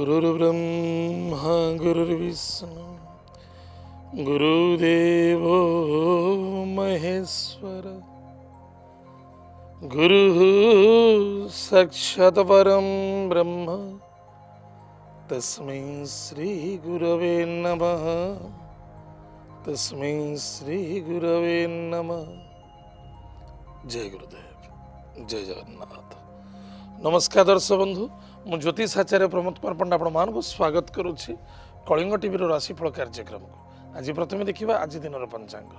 गुरुर्ब्रह्मा गुरुर्विष्णु गुरुदेवो महेश्वर गुरुः साक्षात् परं ब्रह्म तस्मै श्री गुरवे नमः तस्मै श्री गुरवे नमः। जय गुरुदेव, जय जगन्नाथ। नमस्कार दर्शक बंधु, मु ज्योतिष आचार्य प्रमोद कुमार पंडा आपण मानक स्वागत करुच्ची कलिंग टीवी राशिफल कार्यक्रम को। आज प्रथम देखा आज दिन पंचांग।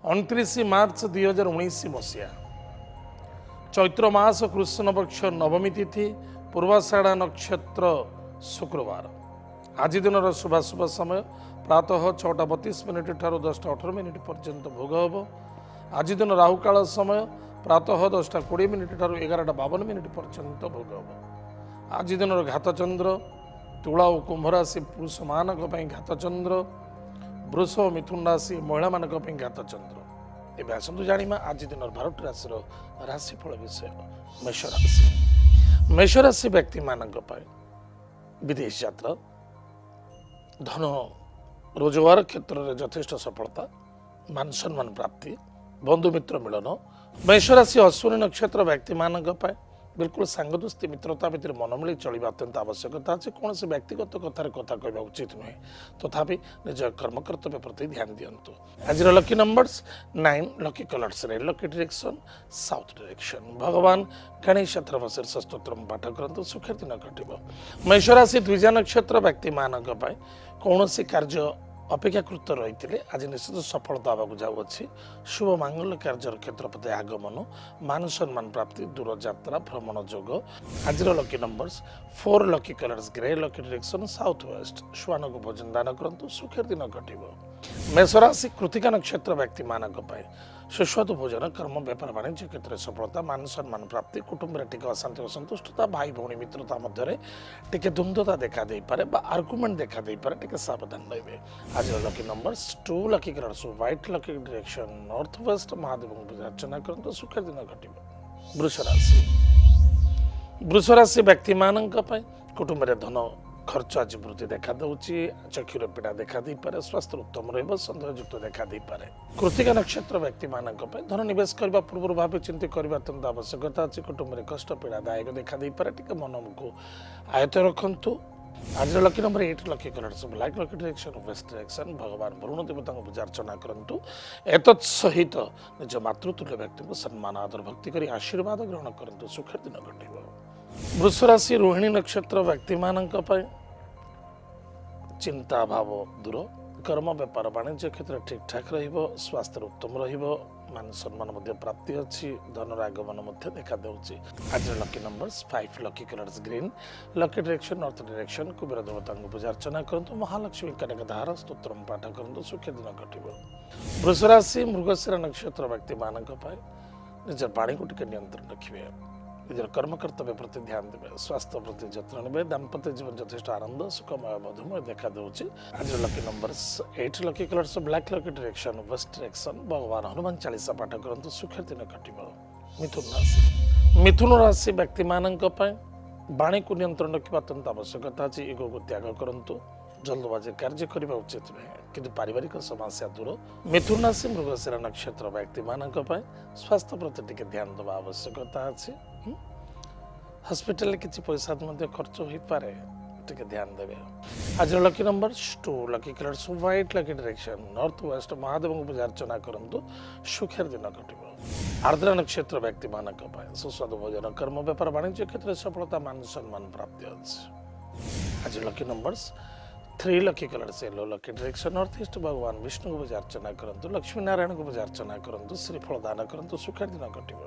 29 मार्च 2019 मसीहा चैत्र मास कृष्ण पक्ष नवमी तिथि पूर्वाषाढ़ा नक्षत्र शुक्रवार। आज दिन शुभाशुभ समय प्रातः 6:32 ठारू 10:18 पर्यंत भोग हम। आज दिन राहुकाल समय प्रातः 10:20 ठारू 11:52 पर्यंत भोग हम। आज दिन घातचंद्र तुला और कुंभ राशि पुरुष मानक घातचंद्र, वृष और मिथुन राशि महिला मानक घातचंद्र। एवं आसतु जाना आज दिन 12 राशि राशिफल विषय। मेष राशि, मेष राशि व्यक्ति मानक विदेश यात्रा, धन रोजगार क्षेत्र में यथेष्ट सफलता, मान सम्मान प्राप्ति, बंधुमित्र मिलन। मेष राशि अश्विनी नक्षत्र व्यक्ति मानक बिल्कुल सांग दोस्ती मित्रता भितर मनमिली चलवा अत्यंत आवश्यकता अच्छे। कौन से व्यक्तिगत कथार कथा कहवा उचित नुहे, तथापि निज कर्म कर्तव्य प्रति ध्यान दिंतु। आज lucky numbers 9, lucky colours red, lucky direction south direction. भगवान गणेश शीर्ष स्तोत्र पाठ करंतु, सुखर दिन कटिब। मेष राशि द्विजा नक्षत्र व्यक्ति मानक कौन से कार्य अपेक्षाकृत रही आज निश्चित सफलता आवाक जाऊँगी। शुभ मांगल्य कार्य क्षेत्र प्रति आगमन, मान सम्मान प्राप्ति, दूर यात्रा भ्रमण जोग। आज lucky numbers 4, lucky colours grey, lucky direction south west. श्वान को भोजन दान करंतु, सुखर दिन कटिब। मेष राशि कृतिका नक्षत्र व्यक्ति मानक सुस्वादु भोजन, कर्म व्यापार वाणिज्य क्षेत्र में सफलता, मान सम्मान प्राप्ति, कुटुंब टिके अशांति असंतुष्टता, भाई भौणी मित्रता मध्य टिके द्वंद्वता देखा दे पारे बा आर्गुमेंट देखा दे पारे, टिके सावधान रहिबे। आज lucky numbers 2, lucky colours white, lucky direction north west. Mahadev पूजा अर्चना करंतु, सुखर दिन घटिब। वृष राशि, वृष राशि व्यक्ति मानक कुटुंब में धन खर्च आज वृद्धि देखा दूची, चक्षुर पीड़ा देखा दे पारे, स्वास्थ्य उत्तम रहिबो, संदेहयुक्त देखा दे पारे। कृतिका नक्षत्र व्यक्ति मानक धन निवेश करबा पूर्व भाव चिंता करबा अत्यंत आवश्यकता अछि। कुटुंब में कष्ट पीड़ादायक देखा दे पारे, टिके मन को आयत रखंतु। आज lucky number 8, lucky colours black, lucky direction west direction. भगवान वरुण देवता को पूजा अर्चना करंतु। एतत् सहित निज मातृतुल्य व्यक्ति को सम्मान आदर भक्ति करी आशीर्वाद ग्रहण करंतु, सुखर दिन घटिब। वृष राशि रोहिणी नक्षत्र व्यक्ति मानक चिंता भाव दूर, कर्म व्यापार वाणिज्य क्षेत्र ठीक ठाक रहिबो, स्वास्थ्य उत्तम रहिबो, मान सम्मान मध्य प्राप्ति अच्छी, धनर आगमन मध्य देखा देउची। आज lucky numbers 5, lucky colours green, lucky direction north direction. Kuber देवता को पूजा अर्चना करंतु, महालक्ष्मी कनकधार स्तोत्र पाठ करंतु, सुखी दिन घटिब। वृष राशि मृगशिरा नक्षत्र व्यक्ति मानक निज पानी को टिके नियंत्रण रखिए, निजर कर्म कर्तव्य प्रति ध्यान देवे, स्वास्थ्य प्रति जत्न नेबे, दाम्पत्य जीवन यथेष्ट आनंद सुखमय मधुमय देखा दूची। आज lucky numbers 8, lucky colours black, lucky direction west direction. भगवान हनुमान चालीसा पाठ करंतु, सुखर दिन कटिब। मिथुन राशि, मिथुन राशि व्यक्ति मानक वाणी को नियंत्रण रखा अत्यंत आवश्यकता अच्छी। ईगो को त्याग करंतु, जल्दबाजी कार्य करने उचित नुहे, किंतु पारिवारिक समस्या दूर। मिथुन राशि मृगशिरा नक्षत्र व्यक्ति मानक स्वास्थ्य प्रति टिके ध्यान देवा आवश्यकता अच्छी। हॉस्पिटल किसी पैसा खर्च हो पारे, टिके ध्यान देवे। आज lucky number 2, lucky colours white, lucky direction north west. Mahadev को पूजा अर्चना करंतु, सुखर दिन घटिब। आर्द्रा नक्षत्र व्यक्ति मानक सुस्वादु भोजन, कर्म व्यापार वाणिज्य क्षेत्र में सफलता, मान सम्मान प्राप्ति अच्छी। आज lucky numbers 3, lucky colours yellow, lucky direction north east. भगवान विष्णु को पूजा अर्चना करंतु, लक्ष्मी नारायण को पूजा अर्चना करंतु, श्रीफल दान करंतु, सुखर दिन घटिब।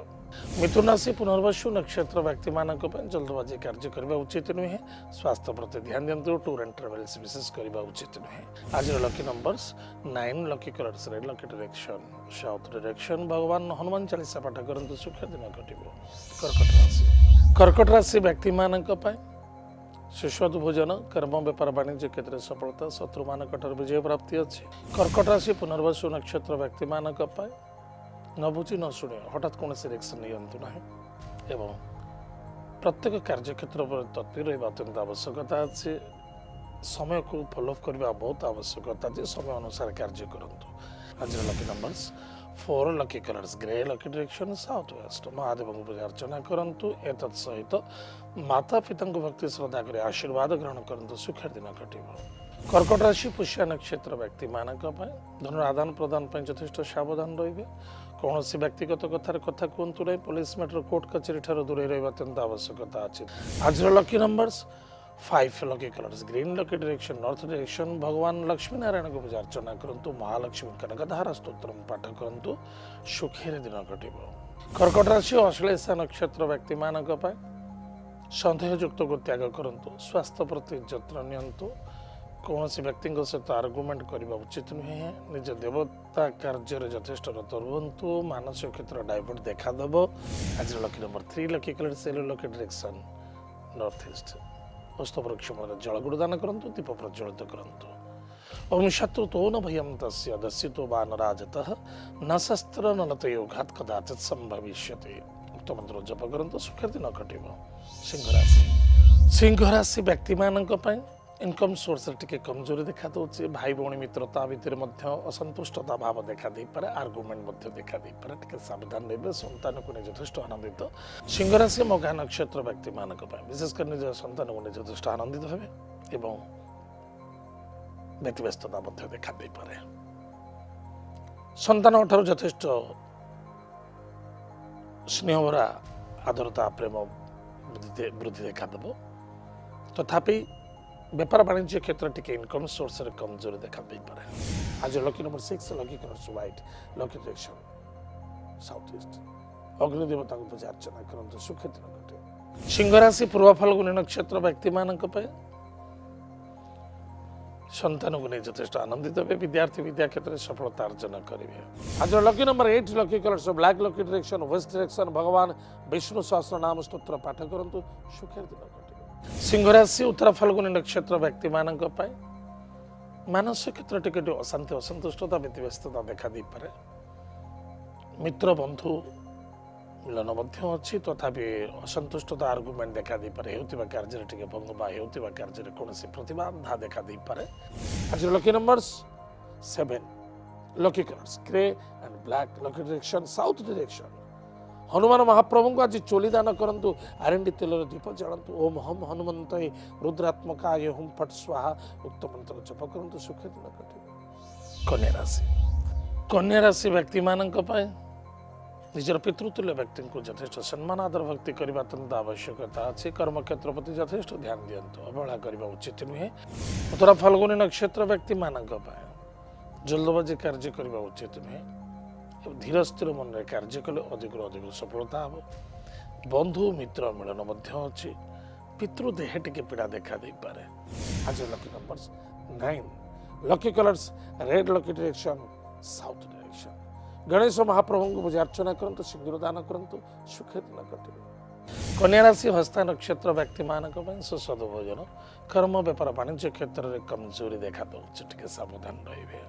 मिथुन राशि पुनर्वसु नक्षत्र व्यक्ति मानक जल्दबाजी कार्य करने उचित नुहे, स्वास्थ्य प्रति ध्यान दिंतु, टूर एंड ट्रेवल्स विशेष करने उचित नुहे। आज lucky numbers 9, lucky colours red, lucky direction south direction. भगवान हनुमान चालीसा पाठ करंतु, सुखर दिन घटिब। कर्कट राशि, कर्कट राशि व्यक्ति मानक सुस्वादु भोजन, कर्म व्यापार वाणिज्य क्षेत्र में सफलता, शत्रु मान विजय प्राप्ति अच्छी। कर्कट राशि पुनर्वसु नक्षत्र व्यक्ति मानक न बुझी न शुणे हठात कौन रिएक्शन नहीं ना एवं प्रत्येक कार्यक्षेत्र पर तत्पर रहा अत्यंत आवश्यकता अच्छे समय को फॉलोअप करने बहुत आवश्यकता जे समय अनुसार कार्य करंतु आज lucky numbers 4 lucky colours grey lucky direction south west Mahadev को पूजा अर्चना करंतु एतत् सहित माता पिता को भक्ति श्रद्धा कर आशीर्वाद ग्रहण करंतु सुखर दिन कटिब कर्कट राशि पुष्य नक्षत्र व्यक्ति मानक धन आदान प्रदान यथेष्ट सावधान रे कौन व्यक्तिगत कथार कथा कहतु ना पुलिस मैटर कोर्ट कचेरी ठार दूर रहा अत्यंत आवश्यकता अच्छी आज lucky numbers 5 lucky colours green lucky direction north direction भगवान लक्ष्मी नारायण को पूजा अर्चना करंतु महालक्ष्मी कनकधारा स्तोत्र पाठ करंतु सुखी दिन कटिब कर्कट राशि अश्लेषा नक्षत्र व्यक्ति मानक सन्देहयुक्त को त्याग करंतु स्वास्थ्य प्रति जत्न नियंतु कौन व्यक्ति सहित आर्गुमेंट करने उचित नुहे निज देवता कार्य यथेष्ट रत रुहतु मानसिक क्षेत्र डाइवर्ट देखादेव आज लकी नंबर 3 लकी कलर सेलो लकी डायरेक्शन नॉर्थ ईस्ट पुष्प वृक्ष जल गुड़दान करंतु दीप प्रज्वलित करंतु ओम शत्रु तो न भयं तस्य दस्यतो वानराजतः न शस्त्र न लतयो घात कदाचित संभविष्यते उक्त मंत्र जप करंतु सुखर दिन कटिब सिंह राशि व्यक्ति मानक इनकम सोर्स टिके कमजोरी देखा दूसरी भाई भौणी मित्रता भितर असंतुष्टता भाव देखा दे पारे आर्गुमेंट देखा दे पारे टिके सावधान रहे संतान को यथेष्ट आनंदित सिंह राशि मघा नक्षत्र व्यक्ति मानक विशेषकर निज संतान को यथेष्ट आनंदित हे एवं व्यतिव्यस्तता देखा दे पारे संतान ठार यथेष्ट स्नेहभरा आदरता प्रेम वृद्धि देखा देव तथापि व्यापार वाणिज्य क्षेत्र टिके इनकम सोर्स रे कमजोरी देखा दे पारे आज lucky number 6 lucky colours white lucky direction south east अग्नि देवता को पूजा अर्चना करंतु सुखी दिन कटे सिंह राशि पूर्व फाल्गुनी नक्षत्र व्यक्ति मानक संतान को यथेष्ट आनंदित हे विद्यार्थी विद्या क्षेत्र में सफलता अर्जन करेंगे आज lucky number 8 lucky colours black lucky direction west direction भगवान विष्णु सहस्र नाम स्तोत्र पाठ करंतु सुखी दिन सिंह राशि उत्तर फाल्गुनी नक्षत्र व्यक्ति मानक मानसिक क्षेत्र टिके अशांति असंतुष्टता व्यतिव्यस्तता देखा दे पारे मित्र बंधु मिलन अच्छी तथापि असंतुष्टता आर्गुमेंट देखा दे पारे हेउतिबा कार्य टिके भंग बा हेउतिबा कार्य कोनोसी प्रतिबाधा देखा दे पारे आज lucky numbers 7 lucky colours grey and black lucky direction south direction Hanuman Mahaprabhu को आज चोली दान करंतु आरंडी तेल दीप जलंतु ओम हम हनुमंत रुद्रात्मकाय हुम फट स्वाहा उक्त मंत्र जप करंतु सुखे दिन कटे कन्या राशि व्यक्ति मानक निजर पितृतुल्य व्यक्ति को यथेष्ट सम्मान आदर भक्ति करने अत्यंत आवश्यकता अच्छी कर्म क्षेत्र प्रति यथेष्ट ध्यान दिंतु अवहेला करने उचित नुहे उत्तर फाल्गुनी नक्षत्र व्यक्ति मानक जल्दबाजी कार्य करने उचित नुहे धीर स्थिर मन में कार्य कले अधिक सफलता हम बंधु मित्र मिलन अच्छी पितृदेह टिके पीड़ा देखा दे पारे आज lucky numbers 9 lucky colours red lucky direction south direction Ganesh Mahaprabhu को पूजा अर्चना करंतु सिंदूर दान करंतु सुखे दिन कटे कन्या राशि हस्ता नक्षत्र व्यक्ति मानक सुस्वाद भोजन कर्म व्यापार वाणिज्य क्षेत्र में कमजोरी देखा दूसरे सावधान रहे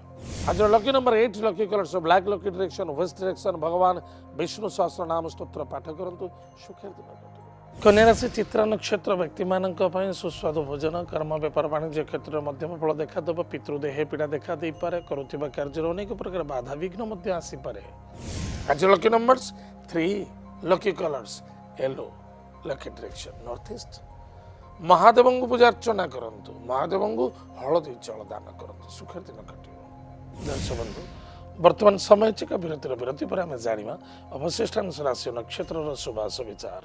आज lucky number 8 lucky colours black lucky direction west direction भगवान विष्णु सहस्र नाम स्तोत्र पाठ करंतु सुखे दिन कटे कन्या राशि चित्रा नक्षत्र व्यक्ति मानक सुस्वाद भोजन कर्म व्यापार वाणिज्य क्षेत्र में मध्यम फल देखा देव पितृदेह पीड़ा देखा दे पारे करुवा कार्य अनेक प्रकार बाधा विघ्न आसीपे आज lucky numbers 3 lucky colours yellow lucky direction north east Mahadev को पूजा अर्चना करंतु महादेव को हलदी जल दान करंतु सुखर दिन कटे दर्शक बंधु वर्तमान समय चिका विरति पर आम जाना अवशिष्टांश राशि नक्षत्र शुभाश विचार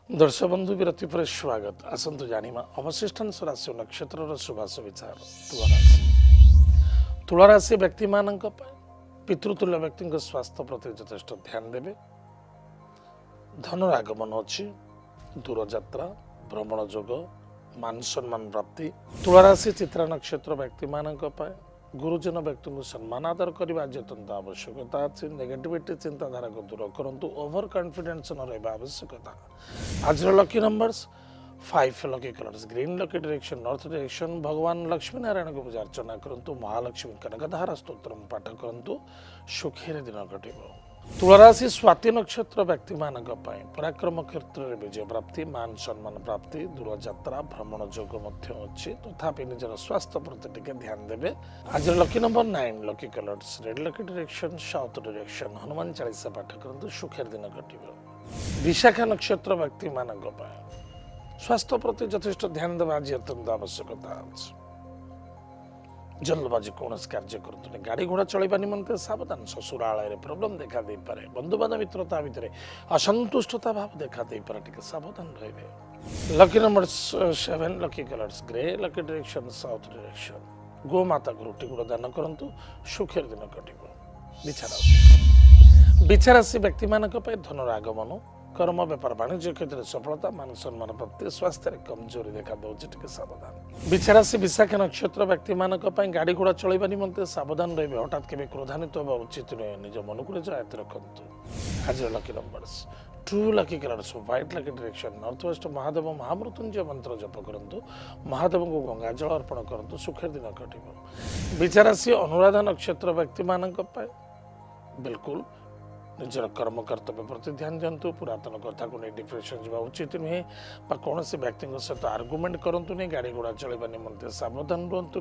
दर्शक बंधु विरति पर स्वागत आसतु जाना अवशिष्टांश राशि नक्षत्र शुभाश विचार तुला राशि व्यक्ति मानक पितृतुल्य व्यक्ति स्वास्थ्य प्रति यथेष्ट ध्यान देवे धनर आगमन अच्छी दूर यात्रा भ्रमण जोग मान सम्मान प्राप्ति तुला राशि चित्रा नक्षत्र व्यक्ति मानक गुरुजन व्यक्ति को सम्मान आदर करने अत्यंत आवश्यकता अच्छी नेगेटिविटी चिंताधारा को दूर करूँ ओभर कॉन्फिडेंस न रहा आवश्यकता आज lucky numbers 5 lucky colours green lucky direction north direction भगवान लक्ष्मी नारायण को पूजा अर्चना करूँ महालक्ष्मी कनकधारा स्तोत्र पाठ करूँ सुखी दिन कटो तुलाराशि स्वाति नक्षत्र व्यक्ति मानक पराक्रम क्षेत्र में विजय प्राप्ति मान सम्मान प्राप्ति दूर यात्रा भ्रमण जोग अच्छी तथापि निजर स्वास्थ्य प्रति टिके ध्यान देवे आज lucky number 9 lucky colours red lucky direction south direction Hanuman Chalisa पाठ करूँ सुखी दिन कटो विशाखा नक्षत्र व्यक्ति मानक स्वास्थ्य प्रति यथेष्ट ध्यान देवा आज अत्यंत आवश्यकता अच्छी जल्दबाजी कौन कार्य करूँ गाड़ी घोड़ा चलवा निमंते सावधान ससुरालय प्रोब्लेम देखा दे पारे बंधुबांधव मित्रता भितर असंतुष्टता भाव देखा दे पारे टिके सावधान रहिबे lucky number 7 lucky colours grey lucky direction south direction गोमाता को रुटी गुड़ दान करंतु सुखी दिन कटिबो विचारासी व्यक्ति मानक धनर आगमन कर्म व्यापार वाणिज्य क्षेत्र में सफलता मान सम्मान प्रति स्वास्थ्य कमजोरी देखा दूसरी सावधान विचारासी विशाखा नक्षत्र व्यक्ति मानक गाड़ी घोड़ा चलवा निमंते सावधान रही हठात के क्रोधान्वित होगा उचित नुहे निज मन को आयत रखु आज lucky numbers 2 lucky colours white lucky direction north west Mahadev Mahamrityunjaya मंत्र जप करूँ महादेव को गंगा जल अर्पण करूँ सुखी दिन कटो विचारासी अनुराधा नक्षत्र व्यक्ति मानक बिल्कुल निजर कर्म कर्तव्य प्रति ध्यान दिंतु पुरातन कथा को नहीं डिप्रेशन जावा उचित नुहे कौन से व्यक्ति सहित आर्गुमेंट करूँ नहीं गाड़ी घोड़ा चलवा निमंते सावधान रुहतु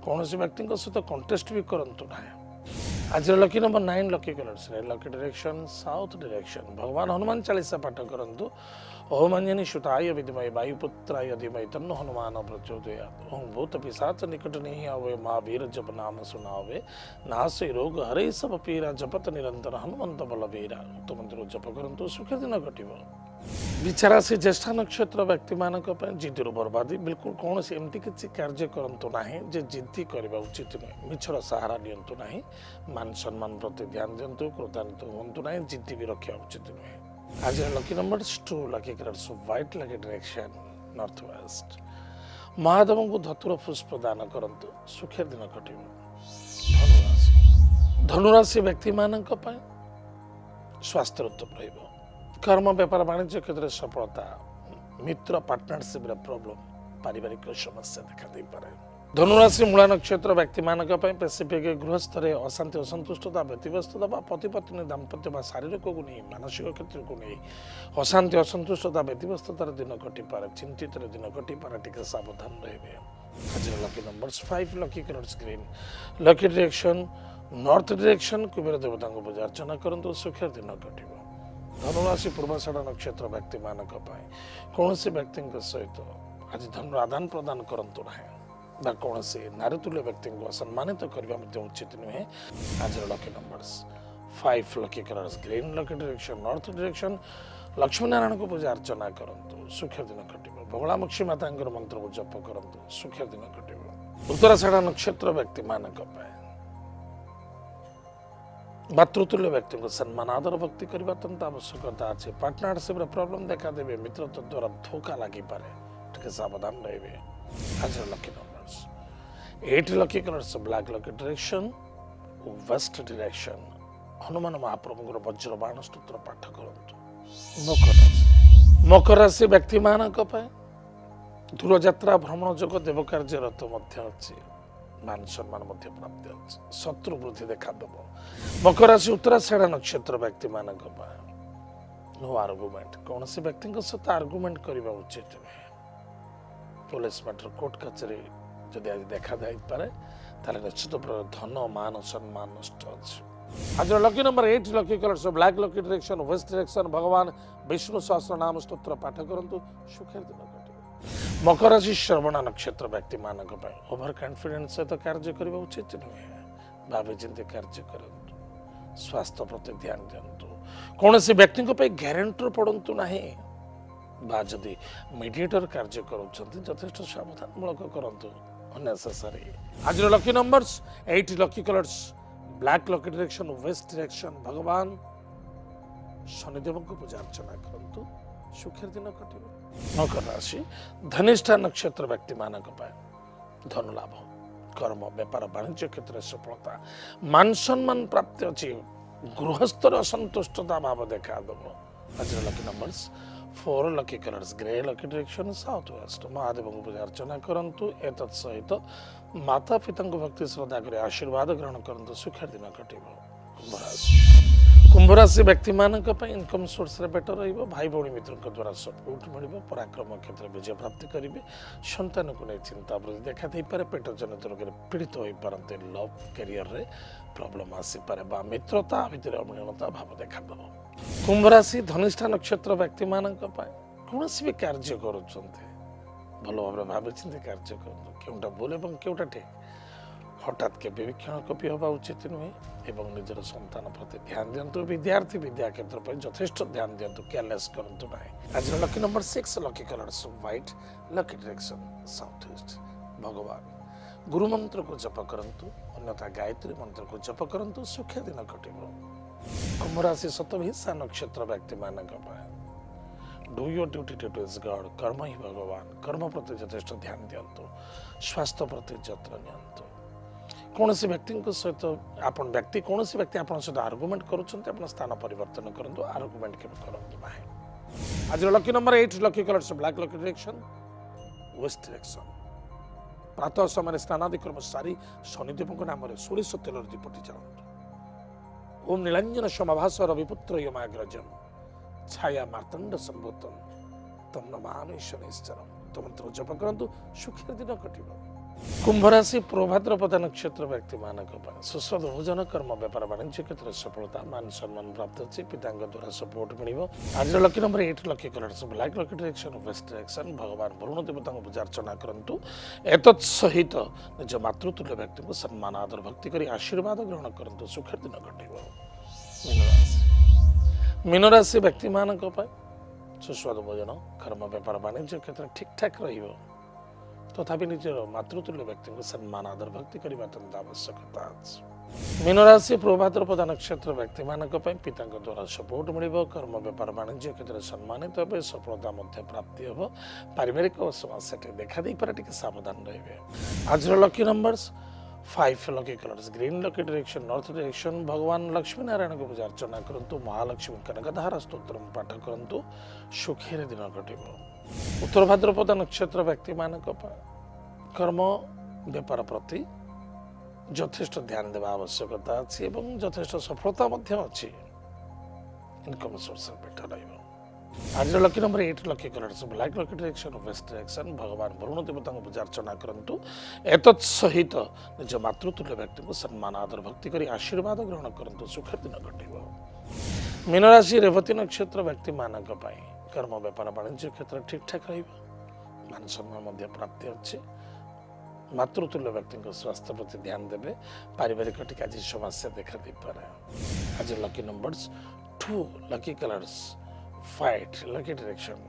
कौन से व्यक्ति सहित कंटेस्ट भी करूँ ना आज lucky number 9 lucky colours lucky direction south direction भगवान हनुमान चालीसा पाठ करूँ ओम अंजनी सुताय विद्महे वायुपुत्राय धीमहि तन्नो हनुमान प्रचोदयात् ओम भूत पिशाच निकट नहीं आवे महावीर जप नाम सुनावे नासे रोग हरे सब पीरा जपत निरंतर हनुमंत बलबीरा उक्त मंत्र जप करंतु सुखी दिन कटिबो विचारासी ज्येष्ठ नक्षत्र व्यक्ति मानक जिद्दीर बर्बादी बिल्कुल कौन से एमती किसी कार्य करंतु नाही जे जिद्दी करबा उचित नुहे मिछर सहारा नियंतु नाही मान सम्मान प्रति ध्यान दिंतु क्रोधान्वित हुंतु नाही जिद्दी भी रखा उचित नुहे आज lucky numbers 2 lucky colours white lucky direction north west Mahadev को धतुर पुष्प दान करंतु सुखी दिन कटिबो धनुराशि व्यक्ति मानक स्वास्थ्य उत्तम रहिबो कर्म व्यापार वाणिज्य क्षेत्र में सफलता मित्र पार्टनरशिप प्रॉब्लम पारिवारिक समस्या देखा दे पारे धनुराशि मूला नक्षत्र व्यक्ति मानक स्पेसिफिक गृहस्थ अशांति असंतुष्टता व्यतिव्यस्तता पति पत्नी दाम्पत्य शारीरिक को नहीं मानसिक क्षेत्र को नहीं अशांति असंतुष्टता व्यतिव्यस्ततार दिन कटिपारे चिंतित दिन कटिपारे टिके सावधान रहिबे आज lucky numbers 5 lucky colours green lucky direction north direction Kuber देवता को पूजा अर्चना करंतु सुखी दिन कटिबो धनुराशि पूर्वाषाढ़ नक्षत्र व्यक्ति मानक कौन से व्यक्ति सहित आज धन आदान प्रदान करंतु ना कौन से नारीतुल्य व्यक्ति को सम्मानित करने उचित नुहे आज lucky numbers 5 lucky colours green lucky direction north direction Lakshmi Narayan को पूजा अर्चना करंतु सुखी दिन कटिबो बगलामुखी माता मंत्र को जप करंतु सुखी दिन कटिबो उत्तराषाढ़ नक्षत्र व्यक्ति मानक मातृतुल्य व्यक्ति को सम्मान आदर भक्ति करने अत्यंत आवश्यकता अच्छे पार्टनरशिप प्रॉब्लम देखा देवे मित्रत्व द्वारा धोखा लगी पारे टिके सावधान रहिबे आज lucky numbers 8 lucky colours black lucky direction west direction Hanuman Mahaprabhu Vajra Baan स्तोत्र पाठ करंतु मकर राशि व्यक्ति मानक दूर यात्रा भ्रमण जोग देव कार्यरत अच्छी मान सम्मान प्राप्ति अच्छे शत्रु वृद्धि देखा देव मकर राशि उत्तराषाढ़ नक्षत्र व्यक्ति मानक नो आर्गुमेंट कौन से व्यक्ति सहित आर्गुमेंट करने उचित नुहे पुलिस मैटर कोर्ट कचेरी जदि आज देखा जापे ताले निश्चित धन मान सम्मान नष्ट अच्छे आज lucky number 8 lucky colours black lucky direction west direction भगवान विष्णु सहस्र नाम स्तोत्र पाठ करंतु सुखी दिन कटिबो मकर राशि श्रवण नक्षत्र व्यक्ति मानक ओभर कॉन्फिडेंस सहित कार्य करने उचित नुहे भावी चिंती कार्य करंतु स्वास्थ्य प्रति ध्यान दिंतु कौन से व्यक्ति ग्यारंटर पड़तु ना जदि मीडिएटर कार्य करेष्ट सावधानमूलक करूँ अनेसेसरी आज lucky numbers 8 lucky colours black lucky direction west direction भगवान शनिदेव को पूजा अर्चना करूँ सुखी दिन कटिबो मकर राशि धनिष्ठा नक्षत्र व्यक्ति मानक धन लाभ कर्म व्यापार वाणिज्य क्षेत्र में सफलता मान सम्मान प्राप्त अच्छी गृहस्थर असंतुष्टता भाव देखा दब आज lucky numbers 4 lucky colours grey lucky direction south west Mahadev को पूजा अर्चना करंतु एतत् सहित माता पिता भक्ति श्रद्धा कर आशीर्वाद ग्रहण करंतु सुखर दिन कटिबो कुंभ राशि व्यक्ति मानक इनकम सोर्स रे बेटर रहिबो भाई भौणी मित्र द्वारा सपोर्ट मिलिबो पराक्रम क्षेत्र विजय प्राप्ति करिवे संतान को नहीं चिंता वृद्धि देखा दे पारे पेट जनित रोग पीड़ित हो पारते लव कैरियर रे प्रॉब्लम आसी पारे बा मित्रता भितर अमिलता भाव देखा दबो कुंभ राशि धनिष्ठा नक्षत्र व्यक्ति मानक कौन भी कार्य करुँचे भल भाव भाव चिंती कार्य करूँ भूल और केउटा ठीक हठात के क्षण कपि हवा उचित नुहे एवं निजर संतान प्रति ध्यान दिंतु विद्यार्थी विद्या क्षेत्र पर यथेष्ट ध्यान दिंतु केयरलेस करंतु नाही आज lucky number 6 lucky colours white lucky direction south east भगवान गुरु मंत्र को जप करंतु अन्यथा गायत्री मंत्र को जप करंतु सुख दिन कटिबो कुंभ राशि शतभिषा नक्षत्र व्यक्ति मानक do your duty two is God कर्म ही भगवान कर्म प्रति यथेष्ट ध्यान दिंतु स्वास्थ्य प्रति जत्न नियंतु कौन सी व्यक्ति सहित आपन व्यक्ति कौन सी व्यक्ति आपन सहित आर्गुमेंट करुँच स्थान परिवर्तन करूँ आर्गुमेंट के करूँ ना आज lucky number 8 lucky colours black lucky direction west direction प्रातः समय स्नानादिक्रम सारी शनिदेव नाम सोरिष तेल दीपटी चलतु ओम नीलांजन समाभास रविपुत्र यमाग्रजम छाया मार्तंड संभूतम तम नमामि शनिश्चरम तो मंत्र जप करंतु सुखी दिन कटिबो कुंभ राशि प्रभाद्रपद नक्षत्र व्यक्ति मानक सुस्वाद भोजन कर्म व्यापार वाणिज्य क्षेत्र सफलता मान सम्मान प्राप्त अच्छी पिता द्वारा सपोर्ट मिल आज lucky number 8 lucky colours black lucky direction west direction भगवान वरुण देवता को पूजा अर्चना करंतु एतत् सहित निज मातृतुल्य व्यक्ति को सम्मान आदर भक्ति कर आशीर्वाद ग्रहण करंतु सुखर दिन घटिबो मीन राशि व्यक्ति मानक सुस्वाद भोजन कर्म व्यापार वाणिज्य क्षेत्र ठीक ठाक रहिबो तथापि निजर मातृतुल्य व्यक्ति को सम्मान आदर भक्ति करने अत्यंत आवश्यकता मीन राशि प्रभाद्रपद नक्षत्र व्यक्ति मानक पिता द्वारा सपोर्ट मिल कर्म व्यापार वाणिज्य क्षेत्र सम्मानित हे सफलता प्राप्ति हम पारिवारिक समस्या देखा दे पारे सावधान रहे आज lucky numbers 5 lucky colours green lucky direction north direction भगवान लक्ष्मी नारायण को पूजा अर्चना करंतु महालक्ष्मी कनकधारा स्तोत्र पाठ करंतु सुखी दिन कटिबो उत्तर भाद्रपद नक्षत्र व्यक्ति मानक कर्म व्यापार प्रति यथेष्ट ध्यान देवा आवश्यकता अच्छी एवं यथेष्ट सफलता अच्छी इनकम सोर्स बेटर रहिबो आज lucky number 8 lucky colours black lucky direction west direction भगवान वरुण देवता को पूजा अर्चना करंतु एतत् सहित निज मातृतुल्य व्यक्ति को सम्मान आदर भक्ति कर आशीर्वाद ग्रहण करंतु सुखर दिन घटिबो मीन राशि रेवती नक्षत्र व्यक्ति मानक कर्म व्यापार वाणिज्य क्षेत्र ठीक ठाक मान सम्मान प्राप्ति अच्छी मातृतुल्य व्यक्ति स्वास्थ्य प्रति ध्यान देवे पारिवारिक टिक आज समस्या देखा दे पारे आज lucky numbers 2 lucky colours white lucky direction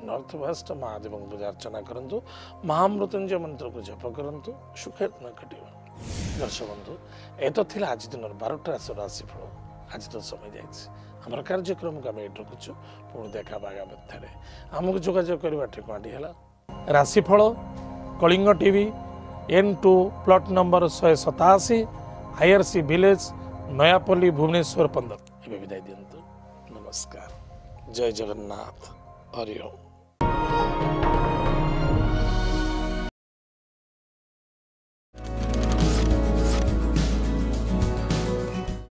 north west Mahadev पूजा अर्चना करंतु महामृत्युंजय मंत्र को जप करंतु सुख दिन कटिबो दर्शक बंधु एत थिला आज दिन 12टा राशिफल आज तो समय जाइए आमर कार्यक्रम को आम रखुचु पुणी देखा आगामी आमको जोगाजोग करवा ठिकाना है राशिफल Kalinga TV N2 plot number 187 IRC village Nayapalli Bhubaneswar 15 विदाय दिंतु नमस्कार जय जगन्नाथ हरि ओम।